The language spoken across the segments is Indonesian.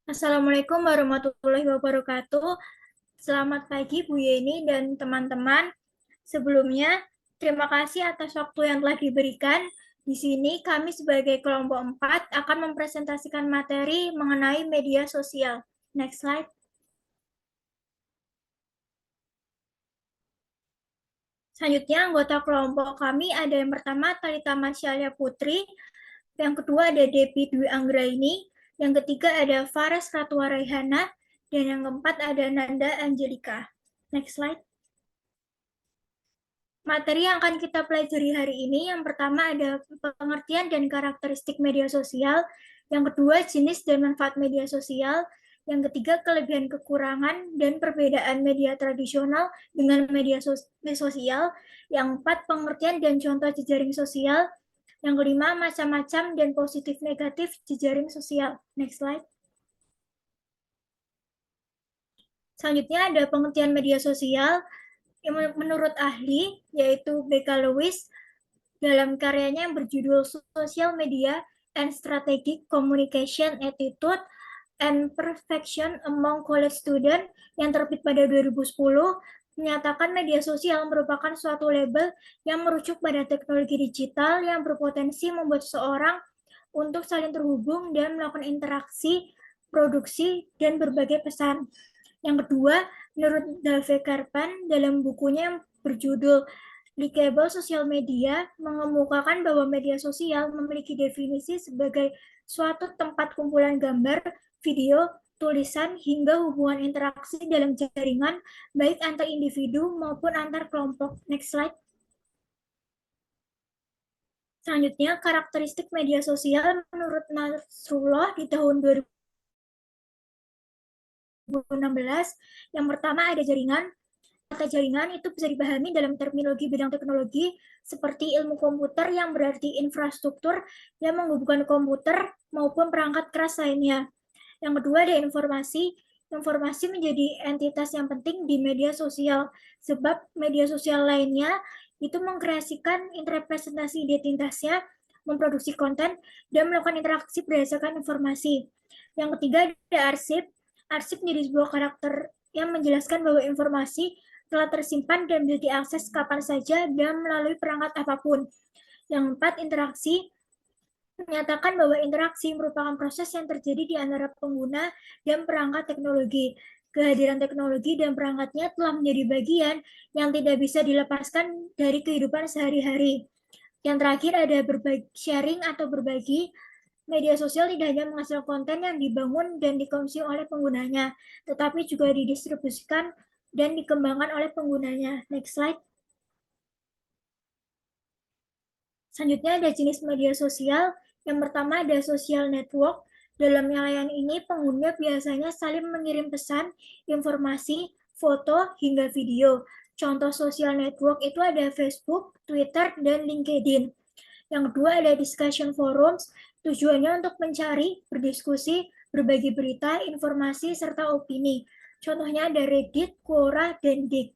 Assalamualaikum warahmatullahi wabarakatuh. Selamat pagi Bu Yeni dan teman-teman. Sebelumnya, terima kasih atas waktu yang telah diberikan. Di sini kami sebagai kelompok 4 akan mempresentasikan materi mengenai media sosial. Next slide. Selanjutnya, anggota kelompok kami ada yang pertama Talita Masyalia Putri, yang kedua ada Depi Dwi Anggraini, yang ketiga ada Fares Ratwa Raihana, dan yang keempat ada Nanda Angelika. Next slide. Materi yang akan kita pelajari hari ini, yang pertama ada pengertian dan karakteristik media sosial, yang kedua jenis dan manfaat media sosial, yang ketiga kelebihan kekurangan dan perbedaan media tradisional dengan media sosial, yang keempat pengertian dan contoh jejaring sosial, yang kelima macam-macam dan positif negatif jejaring sosial. Next slide. Selanjutnya ada pengertian media sosial yang menurut ahli, yaitu Becca Lewis, dalam karyanya yang berjudul Social Media and Strategic Communication Attitude and Perfection Among College Students yang terbit pada 2010, menyatakan media sosial merupakan suatu label yang merujuk pada teknologi digital yang berpotensi membuat seseorang untuk saling terhubung dan melakukan interaksi, produksi, dan berbagai pesan. Yang kedua, menurut Dave Karpan dalam bukunya yang berjudul Likable Social Media mengemukakan bahwa media sosial memiliki definisi sebagai suatu tempat kumpulan gambar, video, tulisan, hingga hubungan interaksi dalam jaringan, baik antar individu maupun antar kelompok. Next slide. Selanjutnya, karakteristik media sosial menurut Nasrullah di tahun 2016. Yang pertama ada jaringan. Kata jaringan itu bisa dipahami dalam terminologi bidang teknologi seperti ilmu komputer yang berarti infrastruktur yang menghubungkan komputer maupun perangkat keras lainnya. Yang kedua ada informasi. Informasi menjadi entitas yang penting di media sosial sebab media sosial lainnya itu mengkreasikan representasi identitasnya, memproduksi konten, dan melakukan interaksi berdasarkan informasi. Yang ketiga ada arsip. Arsip menjadi sebuah karakter yang menjelaskan bahwa informasi telah tersimpan dan bisa diakses kapan saja dan melalui perangkat apapun. Yang keempat, interaksi menyatakan bahwa interaksi merupakan proses yang terjadi di antara pengguna dan perangkat teknologi. Kehadiran teknologi dan perangkatnya telah menjadi bagian yang tidak bisa dilepaskan dari kehidupan sehari-hari. Yang terakhir ada berbagi, sharing atau berbagi. Media sosial tidak hanya menghasilkan konten yang dibangun dan dikonsumsi oleh penggunanya, tetapi juga didistribusikan dan dikembangkan oleh penggunanya. Next slide. Selanjutnya ada jenis media sosial. Yang pertama ada social network. Dalam layanan ini pengguna biasanya saling mengirim pesan, informasi, foto, hingga video. Contoh social network itu ada Facebook, Twitter, dan LinkedIn. Yang kedua ada discussion forums. Tujuannya untuk mencari, berdiskusi, berbagi berita, informasi, serta opini. Contohnya ada Reddit, Quora, dan Dig.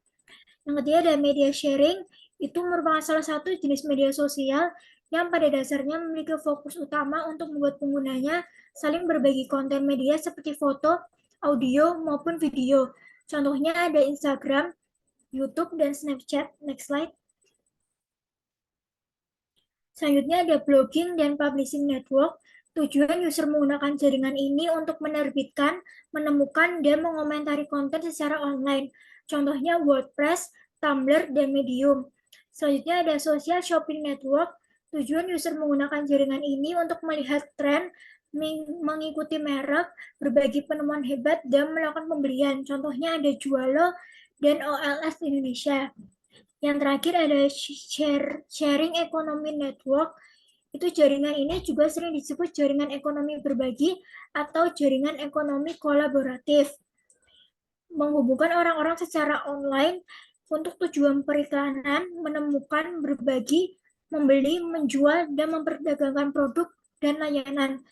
Yang ketiga ada media sharing, itu merupakan salah satu jenis media sosial yang pada dasarnya memiliki fokus utama untuk membuat penggunanya saling berbagi konten media seperti foto, audio, maupun video. Contohnya ada Instagram, YouTube, dan Snapchat. Next slide. Selanjutnya ada blogging dan publishing network. Tujuan user menggunakan jaringan ini untuk menerbitkan, menemukan, dan mengomentari konten secara online. Contohnya WordPress, Tumblr, dan Medium. Selanjutnya ada social shopping network. Tujuan user menggunakan jaringan ini untuk melihat tren, mengikuti merek, berbagi penemuan hebat, dan melakukan pembelian. Contohnya ada Jualo dan OLX Indonesia. Yang terakhir ada sharing economy network. Itu jaringan ini juga sering disebut jaringan ekonomi berbagi atau jaringan ekonomi kolaboratif. Menghubungkan orang-orang secara online untuk tujuan periklanan, menemukan, berbagi, membeli, menjual, dan memperdagangkan produk dan layanan.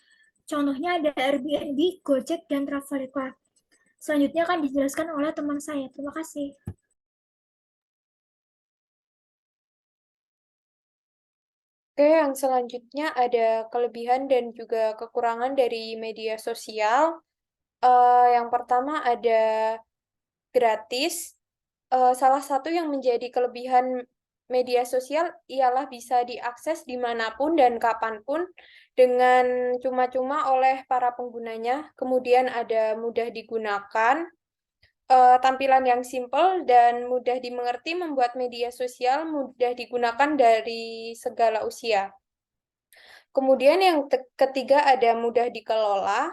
Contohnya ada Airbnb, Gojek, dan Traveloka. Selanjutnya akan dijelaskan oleh teman saya. Terima kasih. Oke, yang selanjutnya ada kelebihan dan juga kekurangan dari media sosial. Yang pertama ada gratis. Salah satu yang menjadi kelebihan media sosial ialah bisa diakses dimanapun dan kapanpun dengan cuma-cuma oleh para penggunanya. Kemudian ada mudah digunakan, tampilan yang simpel dan mudah dimengerti membuat media sosial mudah digunakan dari segala usia. Kemudian yang ketiga ada mudah dikelola.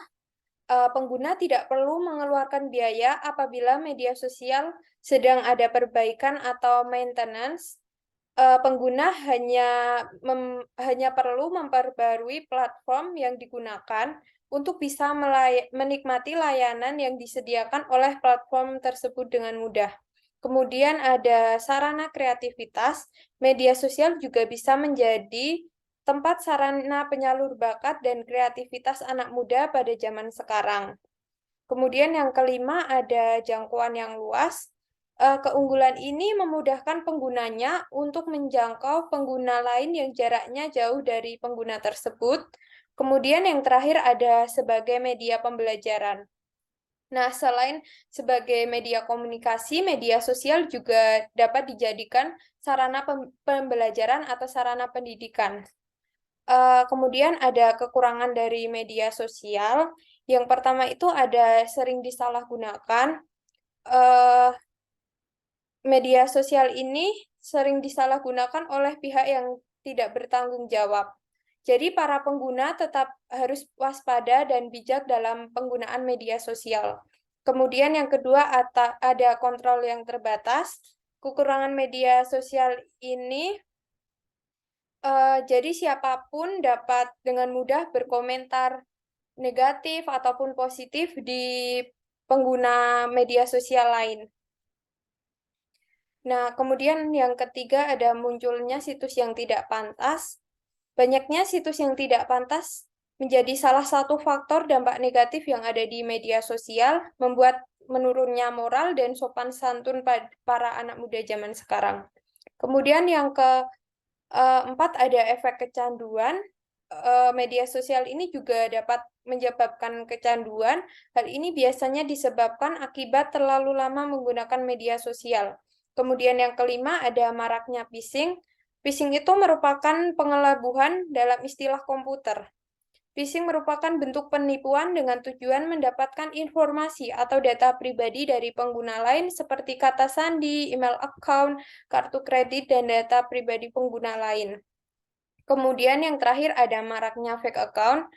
Pengguna tidak perlu mengeluarkan biaya apabila media sosial sedang ada perbaikan atau maintenance. Pengguna hanya perlu memperbarui platform yang digunakan untuk bisa menikmati layanan yang disediakan oleh platform tersebut dengan mudah. Kemudian ada sarana kreativitas. Media sosial juga bisa menjadi tempat sarana penyalur bakat dan kreativitas anak muda pada zaman sekarang. Kemudian yang kelima ada jangkauan yang luas. Keunggulan ini memudahkan penggunanya untuk menjangkau pengguna lain yang jaraknya jauh dari pengguna tersebut. Kemudian yang terakhir ada sebagai media pembelajaran. Nah, selain sebagai media komunikasi, media sosial juga dapat dijadikan sarana pembelajaran atau sarana pendidikan. Kemudian ada kekurangan dari media sosial. Yang pertama itu ada sering disalahgunakan. Media sosial ini sering disalahgunakan oleh pihak yang tidak bertanggung jawab. Jadi para pengguna tetap harus waspada dan bijak dalam penggunaan media sosial. Kemudian yang kedua ada kontrol yang terbatas. Kekurangan media sosial ini jadi siapapun dapat dengan mudah berkomentar negatif ataupun positif di pengguna media sosial lain. Nah, kemudian yang ketiga ada munculnya situs yang tidak pantas. Banyaknya situs yang tidak pantas menjadi salah satu faktor dampak negatif yang ada di media sosial, membuat menurunnya moral dan sopan santun para anak muda zaman sekarang. Kemudian yang keempat ada efek kecanduan. Media sosial ini juga dapat menyebabkan kecanduan. Hal ini biasanya disebabkan akibat terlalu lama menggunakan media sosial. Kemudian yang kelima ada maraknya phishing. Phishing itu merupakan pengelabuhan dalam istilah komputer. Phishing merupakan bentuk penipuan dengan tujuan mendapatkan informasi atau data pribadi dari pengguna lain seperti kata sandi, email account, kartu kredit, dan data pribadi pengguna lain. Kemudian yang terakhir ada maraknya fake account.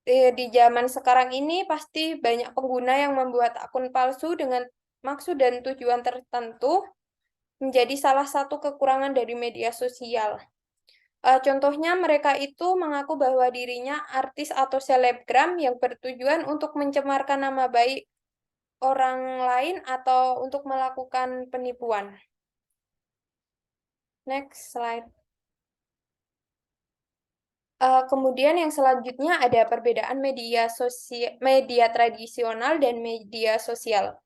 Di zaman sekarang ini pasti banyak pengguna yang membuat akun palsu dengan maksud dan tujuan tertentu, menjadi salah satu kekurangan dari media sosial. Contohnya mereka itu mengaku bahwa dirinya artis atau selebgram yang bertujuan untuk mencemarkan nama baik orang lain atau untuk melakukan penipuan. Next slide. Kemudian yang selanjutnya ada perbedaan media tradisional dan media sosial.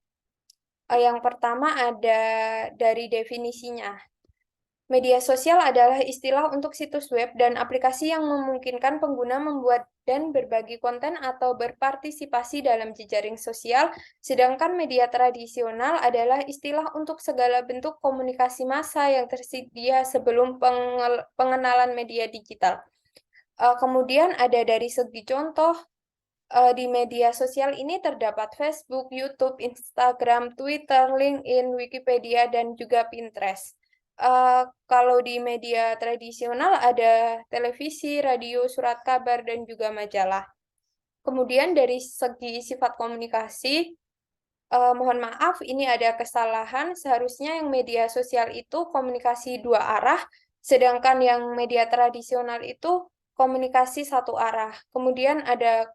Yang pertama ada dari definisinya. Media sosial adalah istilah untuk situs web dan aplikasi yang memungkinkan pengguna membuat dan berbagi konten atau berpartisipasi dalam jejaring sosial, sedangkan media tradisional adalah istilah untuk segala bentuk komunikasi massa yang tersedia sebelum pengenalan media digital. Kemudian ada dari segi contoh, di media sosial ini terdapat Facebook, YouTube, Instagram, Twitter, LinkedIn, Wikipedia, dan juga Pinterest. Kalau di media tradisional ada televisi, radio, surat kabar, dan juga majalah. Kemudian dari segi sifat komunikasi, mohon maaf ini ada kesalahan. Seharusnya yang media sosial itu komunikasi dua arah, sedangkan yang media tradisional itu komunikasi satu arah. Kemudian ada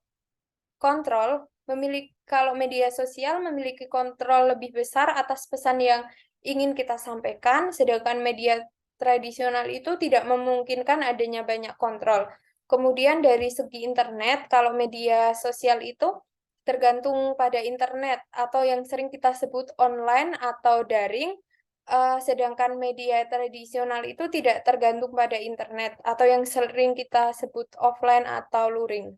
kontrol, kalau media sosial memiliki kontrol lebih besar atas pesan yang ingin kita sampaikan, sedangkan media tradisional itu tidak memungkinkan adanya banyak kontrol. Kemudian dari segi internet, kalau media sosial itu tergantung pada internet atau yang sering kita sebut online atau daring, sedangkan media tradisional itu tidak tergantung pada internet atau yang sering kita sebut offline atau luring.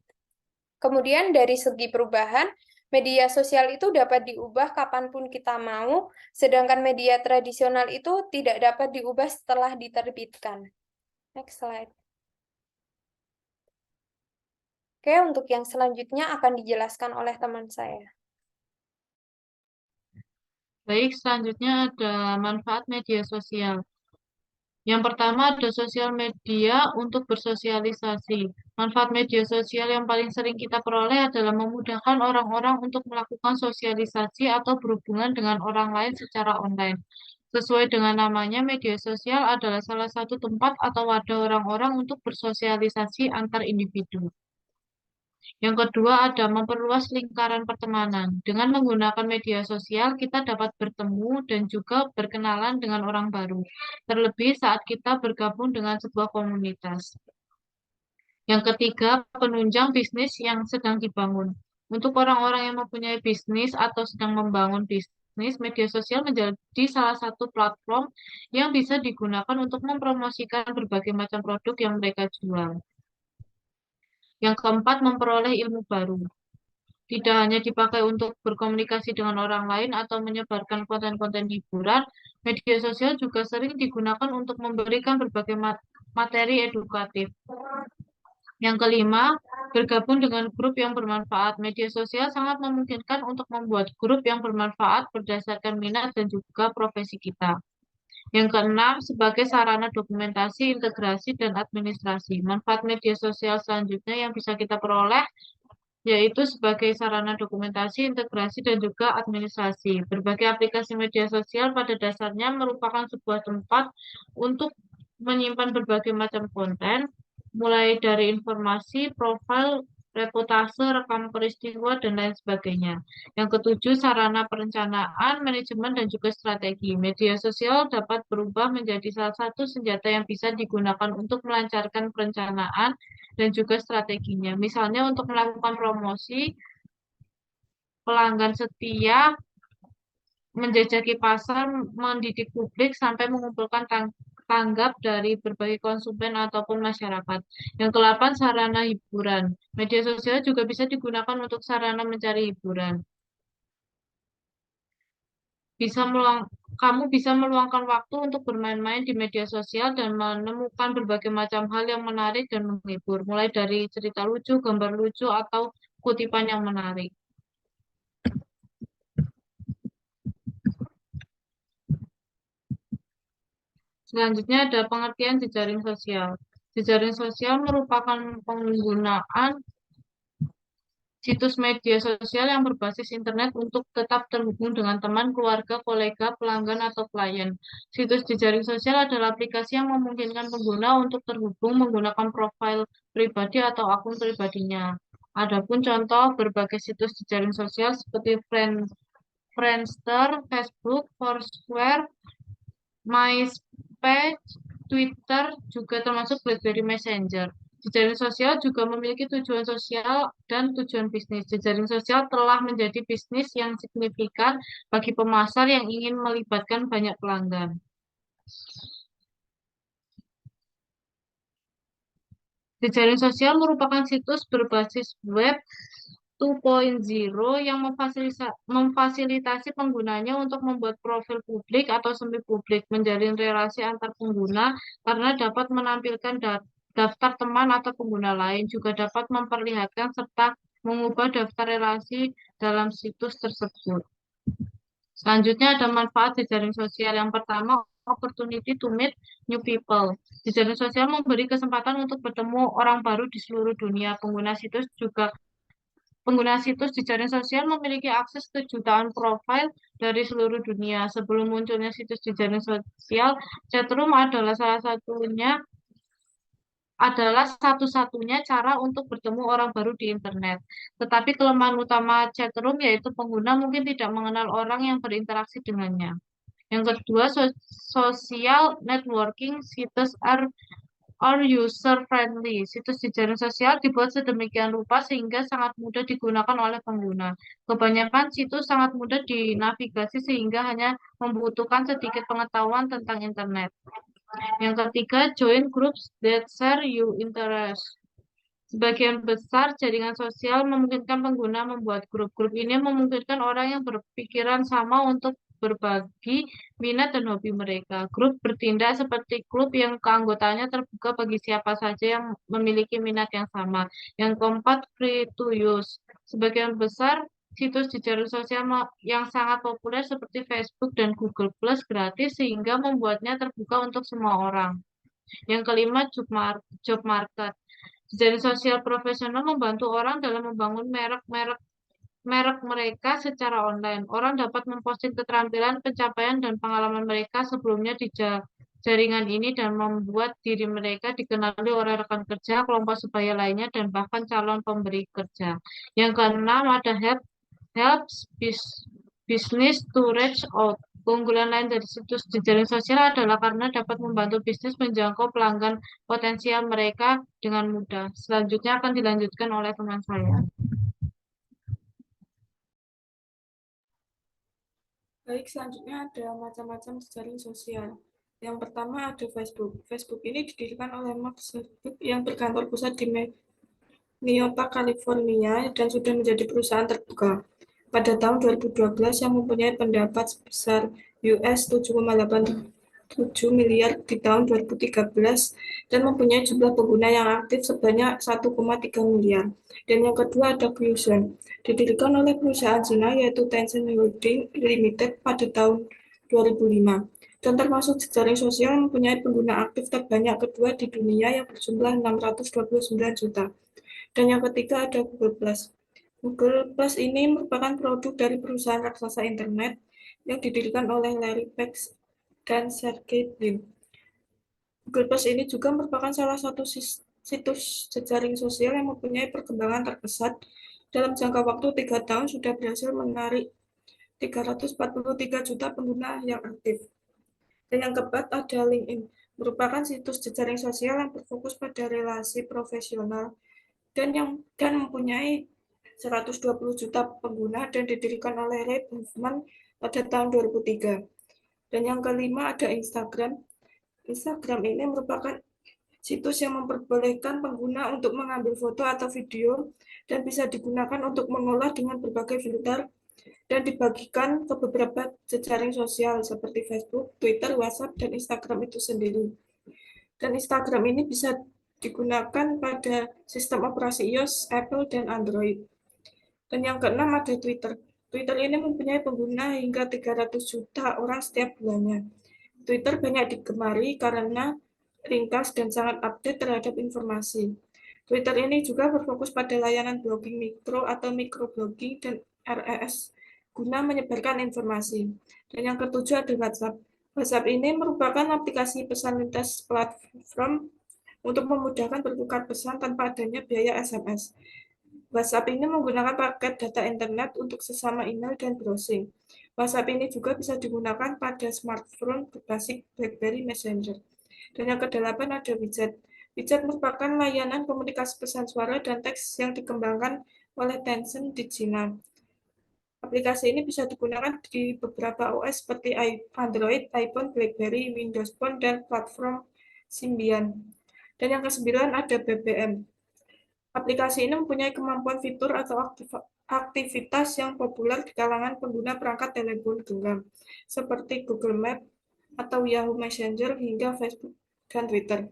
Kemudian dari segi perubahan, Media sosial itu dapat diubah kapanpun kita mau, sedangkan media tradisional itu tidak dapat diubah setelah diterbitkan. Next slide. Oke, untuk yang selanjutnya akan dijelaskan oleh teman saya. Baik, selanjutnya ada manfaat media sosial. Yang pertama ada sosial media untuk bersosialisasi. Manfaat media sosial yang paling sering kita peroleh adalah memudahkan orang-orang untuk melakukan sosialisasi atau berhubungan dengan orang lain secara online. Sesuai dengan namanya, media sosial adalah salah satu tempat atau wadah orang-orang untuk bersosialisasi antar individu. Yang kedua ada memperluas lingkaran pertemanan. Dengan menggunakan media sosial, kita dapat bertemu dan juga berkenalan dengan orang baru. Terlebih saat kita bergabung dengan sebuah komunitas. Yang ketiga, penunjang bisnis yang sedang dibangun. Untuk orang-orang yang mempunyai bisnis atau sedang membangun bisnis, media sosial menjadi salah satu platform yang bisa digunakan untuk mempromosikan berbagai macam produk yang mereka jual. Yang keempat, memperoleh ilmu baru. Tidak hanya dipakai untuk berkomunikasi dengan orang lain atau menyebarkan konten-konten hiburan, media sosial juga sering digunakan untuk memberikan berbagai materi edukatif. Yang kelima, bergabung dengan grup yang bermanfaat. Media sosial sangat memungkinkan untuk membuat grup yang bermanfaat berdasarkan minat dan juga profesi kita. Yang keenam, sebagai sarana dokumentasi, integrasi, dan administrasi. Manfaat media sosial selanjutnya yang bisa kita peroleh yaitu sebagai sarana dokumentasi, integrasi, dan juga administrasi. Berbagai aplikasi media sosial pada dasarnya merupakan sebuah tempat untuk menyimpan berbagai macam konten, mulai dari informasi, profil, reputase, rekam peristiwa, dan lain sebagainya. Yang ketujuh, sarana perencanaan, manajemen, dan juga strategi. Media sosial dapat berubah menjadi salah satu senjata yang bisa digunakan untuk melancarkan perencanaan dan juga strateginya. Misalnya untuk melakukan promosi, pelanggan setia, menjajaki pasar, mendidik publik, sampai mengumpulkan tanggap dari berbagai konsumen ataupun masyarakat. Yang kedelapan, sarana hiburan. Media sosial juga bisa digunakan untuk sarana mencari hiburan. Kamu bisa meluangkan waktu untuk bermain-main di media sosial dan menemukan berbagai macam hal yang menarik dan menghibur, mulai dari cerita lucu, gambar lucu, atau kutipan yang menarik. Selanjutnya ada pengertian jejaring sosial. Jejaring sosial merupakan penggunaan situs media sosial yang berbasis internet untuk tetap terhubung dengan teman, keluarga, kolega, pelanggan, atau klien. Situs jejaring sosial adalah aplikasi yang memungkinkan pengguna untuk terhubung menggunakan profil pribadi atau akun pribadinya. Adapun contoh berbagai situs jejaring sosial seperti Friendster, Facebook, Foursquare, MySpace, Twitter, juga termasuk BlackBerry Messenger. Jejaring sosial juga memiliki tujuan sosial dan tujuan bisnis. Jejaring sosial telah menjadi bisnis yang signifikan bagi pemasar yang ingin melibatkan banyak pelanggan. Jejaring sosial merupakan situs berbasis web 2.0 yang memfasilitasi penggunanya untuk membuat profil publik atau semi publik, menjalin relasi antar pengguna karena dapat menampilkan daftar teman atau pengguna lain, juga dapat memperlihatkan serta mengubah daftar relasi dalam situs tersebut. Selanjutnya ada manfaat jejaring sosial. Yang pertama, opportunity to meet new people. Jejaring sosial memberi kesempatan untuk bertemu orang baru di seluruh dunia. Pengguna situs jejaring sosial memiliki akses ke jutaan profil dari seluruh dunia. Sebelum munculnya situs jejaring sosial, chatroom adalah satu-satunya cara untuk bertemu orang baru di internet. Tetapi kelemahan utama chatroom yaitu pengguna mungkin tidak mengenal orang yang berinteraksi dengannya. Yang kedua, social networking situs are user-friendly. Situs jejaring sosial dibuat sedemikian rupa sehingga sangat mudah digunakan oleh pengguna. Kebanyakan situs sangat mudah dinavigasi sehingga hanya membutuhkan sedikit pengetahuan tentang internet. Yang ketiga, join groups that share your interest. Sebagian besar jaringan sosial memungkinkan pengguna membuat grup. Grup ini memungkinkan orang yang berpikiran sama untuk berbagi minat dan hobi mereka. Grup bertindak seperti klub yang keanggotaannya terbuka bagi siapa saja yang memiliki minat yang sama. Yang keempat, free to use. Sebagian besar situs jejaring sosial yang sangat populer seperti Facebook dan Google Plus gratis sehingga membuatnya terbuka untuk semua orang. Yang kelima, job market. Jejaring sosial profesional membantu orang dalam membangun merek mereka secara online. Orang dapat memposting keterampilan, pencapaian, dan pengalaman mereka sebelumnya di jaringan ini dan membuat diri mereka dikenali oleh rekan kerja, kelompok sebaya lainnya, dan bahkan calon pemberi kerja. Yang keenam ada helps business to reach out. Keunggulan lain dari situs jejaring sosial adalah karena dapat membantu bisnis menjangkau pelanggan potensial mereka dengan mudah. Selanjutnya akan dilanjutkan oleh teman saya. Baik, selanjutnya ada macam-macam jejaring sosial. Yang pertama ada Facebook. Facebook ini didirikan oleh Mark Zuckerberg yang berkantor pusat di Minneota, California, dan sudah menjadi perusahaan terbuka pada tahun 2012 yang mempunyai pendapat sebesar US 7,87 miliar di tahun 2013 dan mempunyai jumlah pengguna yang aktif sebanyak 1,3 miliar. Dan yang kedua ada Fusion, didirikan oleh perusahaan Cina yaitu Tencent Holding Limited pada tahun 2005 dan termasuk jejaring sosial yang mempunyai pengguna aktif terbanyak kedua di dunia yang berjumlah 629 juta. Dan yang ketiga ada Google Plus. Google Plus ini merupakan produk dari perusahaan raksasa internet yang didirikan oleh Larry Page dan Sergey Brin. Google Plus ini juga merupakan salah satu situs jejaring sosial yang mempunyai perkembangan terpesat. Dalam jangka waktu 3 tahun sudah berhasil menarik 343 juta pengguna yang aktif. Dan yang keempat ada LinkedIn, merupakan situs jejaring sosial yang berfokus pada relasi profesional dan mempunyai 120 juta pengguna dan didirikan oleh Ray Hoffman pada tahun 2003. Dan yang kelima ada Instagram. Instagram ini merupakan situs yang memperbolehkan pengguna untuk mengambil foto atau video dan bisa digunakan untuk mengolah dengan berbagai filter dan dibagikan ke beberapa jejaring sosial seperti Facebook, Twitter, WhatsApp, dan Instagram itu sendiri. Dan Instagram ini bisa digunakan pada sistem operasi iOS, Apple, dan Android. Dan yang keenam ada Twitter. Twitter ini mempunyai pengguna hingga 300 juta orang setiap bulannya. Twitter banyak digemari karena ringkas dan sangat update terhadap informasi. Twitter ini juga berfokus pada layanan blogging mikro atau microblogging dan RSS guna menyebarkan informasi. Dan yang ketujuh ada WhatsApp. WhatsApp ini merupakan aplikasi pesan lintas platform untuk memudahkan bertukar pesan tanpa adanya biaya SMS. WhatsApp ini menggunakan paket data internet untuk sesama email dan browsing. WhatsApp ini juga bisa digunakan pada smartphone berbasis BlackBerry Messenger. Dan yang kedelapan ada widget. Widget merupakan layanan komunikasi pesan suara dan teks yang dikembangkan oleh Tencent di China. Aplikasi ini bisa digunakan di beberapa OS seperti Android, iPhone, BlackBerry, Windows Phone, dan platform Symbian. Dan yang kesembilan ada BBM. Aplikasi ini mempunyai kemampuan fitur atau aktivitas yang populer di kalangan pengguna perangkat telepon genggam, seperti Google Maps atau Yahoo Messenger hingga Facebook dan Twitter.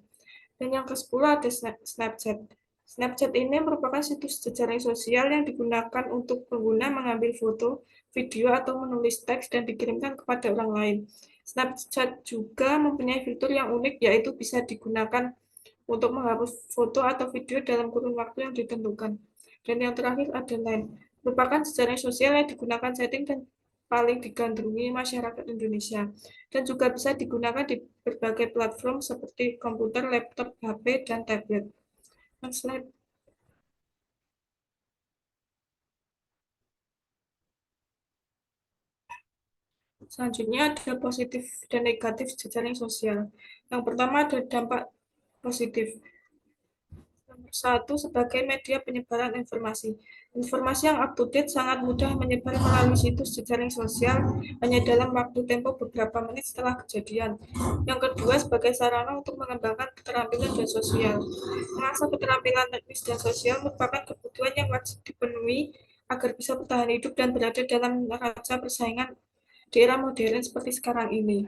Dan yang ke-10 ada Snapchat. Snapchat ini merupakan situs jejaring sosial yang digunakan untuk pengguna mengambil foto, video, atau menulis teks dan dikirimkan kepada orang lain. Snapchat juga mempunyai fitur yang unik, yaitu bisa digunakan untuk menghapus foto atau video dalam kurun waktu yang ditentukan. Dan yang terakhir ada Line, merupakan jejaring sosial yang digunakan setting dan paling digandrungi masyarakat Indonesia, dan juga bisa digunakan di berbagai platform seperti komputer, laptop, HP, dan tablet. Next slide. Selanjutnya ada positif dan negatif jejaring sosial. Yang pertama ada dampak positif. Nomor 1 sebagai media penyebaran informasi. Informasi yang up-to-date sangat mudah menyebar melalui situs jejaring sosial hanya dalam waktu tempo beberapa menit setelah kejadian. Yang kedua, sebagai sarana untuk mengembangkan keterampilan dan sosial. Mengasah keterampilan teknis dan sosial merupakan kebutuhan yang wajib dipenuhi agar bisa bertahan hidup dan berada dalam neraca persaingan di era modern seperti sekarang ini.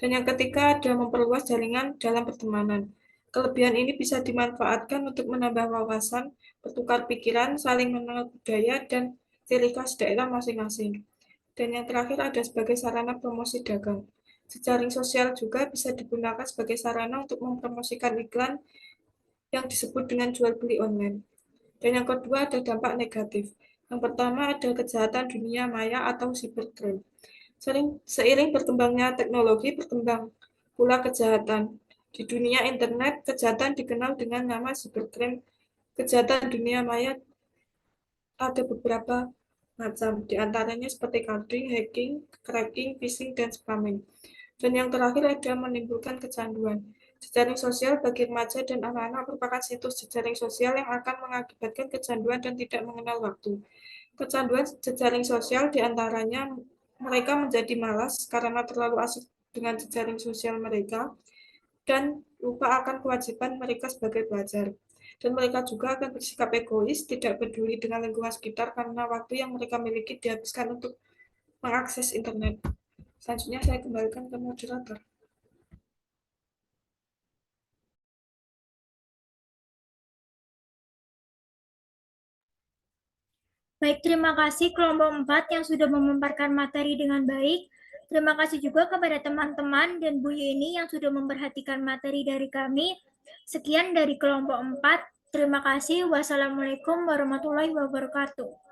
Dan yang ketiga, ada memperluas jaringan dalam pertemanan. Kelebihan ini bisa dimanfaatkan untuk menambah wawasan, bertukar pikiran, saling mengenal budaya, dan ciri khas daerah masing-masing. Dan yang terakhir ada sebagai sarana promosi dagang. Jejaring sosial juga bisa digunakan sebagai sarana untuk mempromosikan iklan yang disebut dengan jual beli online. Dan yang kedua ada dampak negatif. Yang pertama ada kejahatan dunia maya atau cybercrime. Seiring berkembangnya teknologi, berkembang pula kejahatan. Di dunia internet, kejahatan dikenal dengan nama cybercrime. Kejahatan dunia maya ada beberapa macam, di antaranya seperti coding, hacking, cracking, phishing, dan spamming. Dan yang terakhir ada menimbulkan kecanduan. Jejaring sosial bagi remaja dan anak-anak merupakan situs jejaring sosial yang akan mengakibatkan kecanduan dan tidak mengenal waktu. Kecanduan jejaring sosial diantaranya mereka menjadi malas karena terlalu asik dengan jejaring sosial mereka dan lupa akan kewajiban mereka sebagai pelajar. Dan mereka juga akan bersikap egois, tidak peduli dengan lingkungan sekitar karena waktu yang mereka miliki dihabiskan untuk mengakses internet. Selanjutnya saya kembalikan ke moderator. Baik, terima kasih kelompok 4 yang sudah memaparkan materi dengan baik. Terima kasih juga kepada teman-teman dan Bu Yeni yang sudah memperhatikan materi dari kami. Sekian dari kelompok 4. Terima kasih. Wassalamualaikum warahmatullahi wabarakatuh.